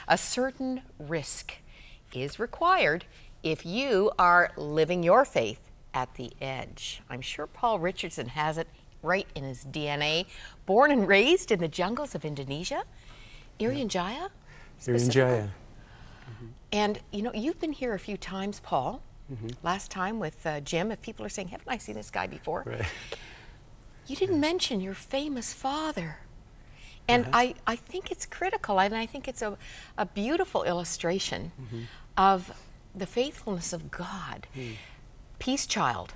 A certain risk is required if you are living your faith at the edge. I'm sure Paul Richardson has it right in his DNA. Born and raised in the jungles of Indonesia, Irian Jaya? Irian Jaya. And you know, you've been here a few times, Paul. Last time with Jim, if people are saying, haven't I seen this guy before? Right. You didn't mention your famous father. And I think it's critical, and I think it's a beautiful illustration of the faithfulness of God. Peace Child,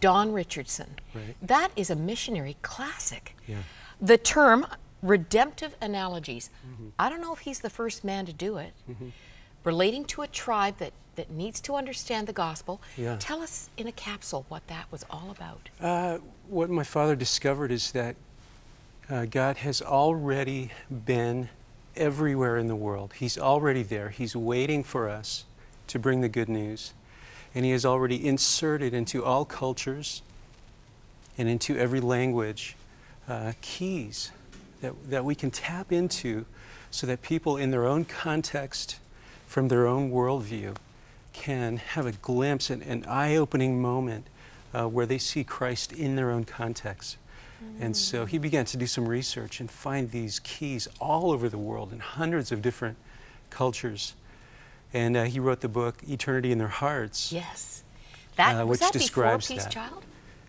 Don Richardson. Right. That is a missionary classic. Yeah. The term redemptive analogies. I don't know if he's the first man to do it. Relating to a tribe that needs to understand the gospel. Yeah. Tell us in a capsule what that was all about. What my father discovered is that God has already been everywhere in the world. He's already there. He's waiting for us to bring the good news. And He has already inserted into all cultures and into every language keys that we can tap into so that people in their own context, from their own worldview, can have a glimpse, an eye-opening moment where they see Christ in their own context. And so he began to do some research and find these keys all over the world in hundreds of different cultures. And he wrote the book, Eternity in Their Hearts. Yes. Which that describes before Peace that. Child?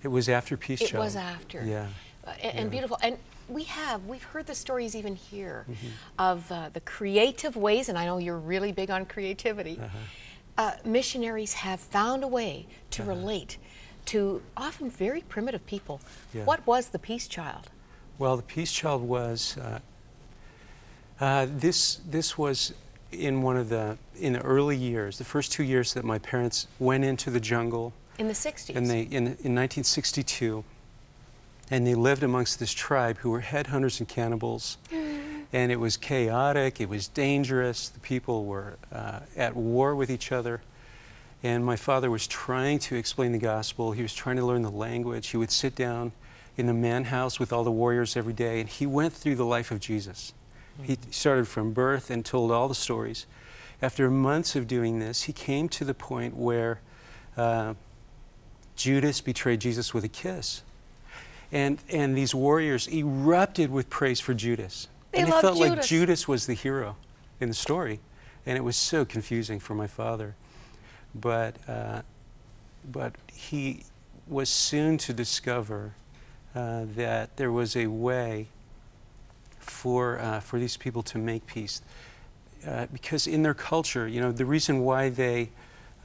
It was after Peace Child. It was after. Yeah. And beautiful. And we've heard the stories even here of the creative ways, and I know you're really big on creativity. Missionaries have found a way to relate to often very primitive people. Yeah. What was the Peace Child? Well, the Peace Child was, this was in in the early years, the first 2 years that my parents went into the jungle. In the 60s? And in 1962, and they lived amongst this tribe who were headhunters and cannibals. And it was chaotic, it was dangerous, the people were at war with each other. And my father was trying to explain the gospel, he was trying to learn the language. He would sit down in the man house with all the warriors every day, and he went through the life of Jesus. He started from birth and told all the stories. After months of doing this, he came to the point where Judas betrayed Jesus with a kiss. And these warriors erupted with praise for Judas. They felt Judas. like Judas was the hero in the story. And it was so confusing for my father. But he was soon to discover that there was a way for these people to make peace. Because in their culture, you know, the reason why they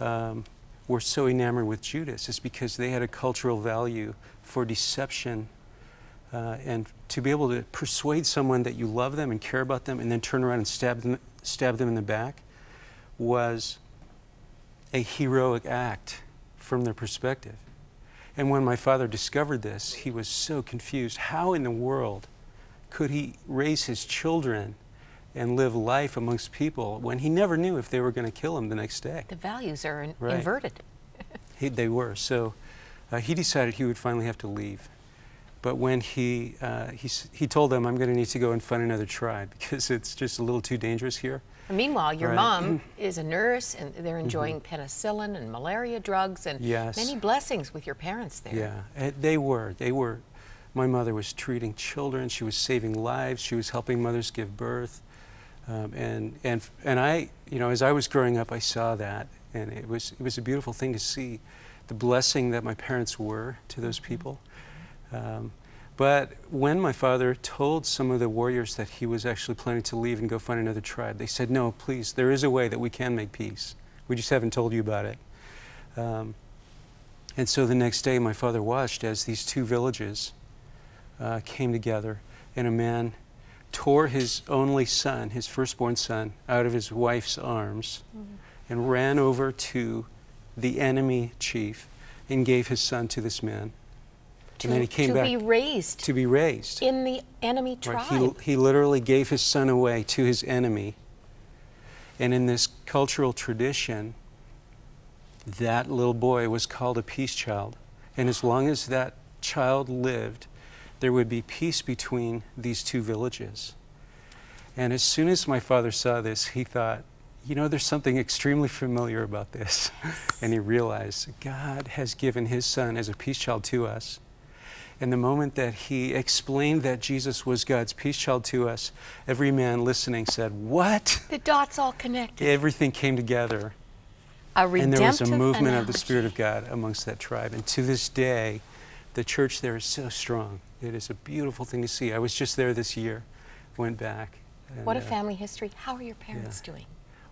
were so enamored with Judas is because they had a cultural value for deception and to be able to persuade someone that you love them and care about them and then turn around and stab them in the back was a heroic act from their perspective. And when my father discovered this, he was so confused. How in the world could he raise his children and live life amongst people when he never knew if they were going to kill him the next day? The values are inverted. They were. So he decided he would finally have to leave. But when he told them, I'm going to need to go and find another tribe because it's just a little too dangerous here. Meanwhile, your mom is a nurse, and they're enjoying penicillin and malaria drugs and many blessings with your parents there. Yeah, they were. My mother was treating children. She was saving lives. She was helping mothers give birth. And I, you know, as I was growing up, I saw that, and it was a beautiful thing to see the blessing that my parents were to those people. But when my father told some of the warriors that he was actually planning to leave and go find another tribe, they said, no, please, there is a way that we can make peace. We just haven't told you about it. And so the next day, my father watched as these two villages came together, and a man tore his only son, his firstborn son, out of his wife's arms and ran over to the enemy chief and gave his son to this man. And then he came back. To be raised. To be raised. In the enemy tribe. Right. He literally gave his son away to his enemy. And in this cultural tradition, that little boy was called a peace child. And as long as that child lived, there would be peace between these two villages. And as soon as my father saw this, he thought, you know, there's something extremely familiar about this. And he realized God has given his son as a peace child to us. And the moment that he explained that Jesus was God's peace child to us, every man listening said, what? The dots all connected. Everything came together. A redemptive And there was a movement of the analogy. Spirit of God amongst that tribe. And to this day, the church there is so strong. It is a beautiful thing to see. I was just there this year, went back. And, What a family history. How are your parents doing?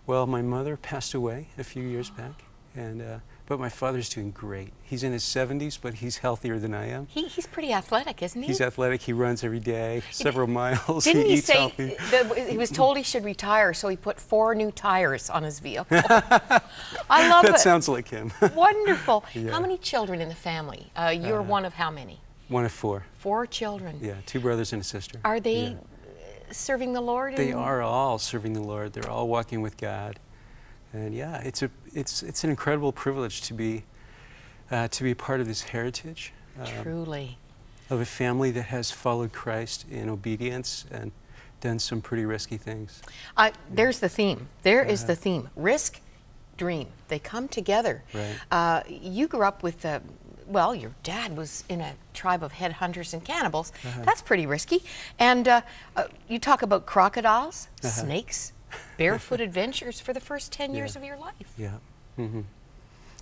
well, my mother passed away a few years back, and but my father's doing great. He's in his 70s, but he's healthier than I am. He's pretty athletic, isn't he? He's athletic. He runs every day, several miles. Didn't he eats say healthy. that he was told he should retire, so he put 4 new tires on his vehicle? I love it. That sounds like him. Wonderful. Yeah. How many children in the family? You're one of how many? One of 4. 4 children. Yeah, 2 brothers and a sister. Are they Yeah. serving the Lord? They are all serving the Lord. They're all walking with God, and yeah, it's an incredible privilege to be part of this heritage. Truly. Of a family that has followed Christ in obedience and done some pretty risky things. There's the theme. There is the theme. Risk, dream. They come together. Right. You grew up with well, your dad was in a tribe of headhunters and cannibals. That's pretty risky. And you talk about crocodiles, snakes, barefoot adventures for the first 10 years of your life. Yeah. Mm-hmm.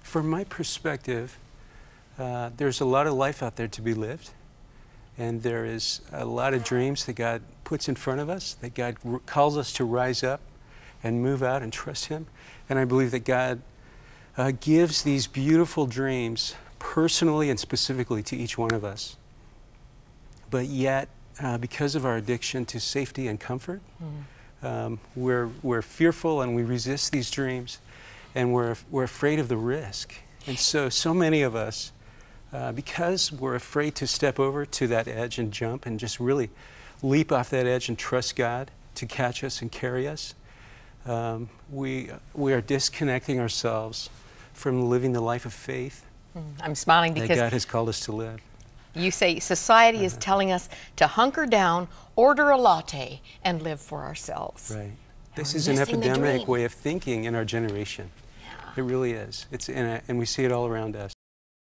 From my perspective, there's a lot of life out there to be lived. And there is a lot of dreams that God puts in front of us, that God calls us to rise up and move out and trust him. And I believe that God gives these beautiful dreams personally and specifically to each one of us. But yet, because of our addiction to safety and comfort, we're fearful and we resist these dreams, and we're afraid of the risk. And so many of us, because we're afraid to step over to that edge and jump and just really leap off that edge and trust God to catch us and carry us, we are disconnecting ourselves from living the life of faith I'm smiling that because God has called us to live. you say society is telling us to hunker down, order a latte, and live for ourselves. Right. This we're is an missing the epidemic dream. way of thinking in our generation. Yeah. It really is. And we see it all around us.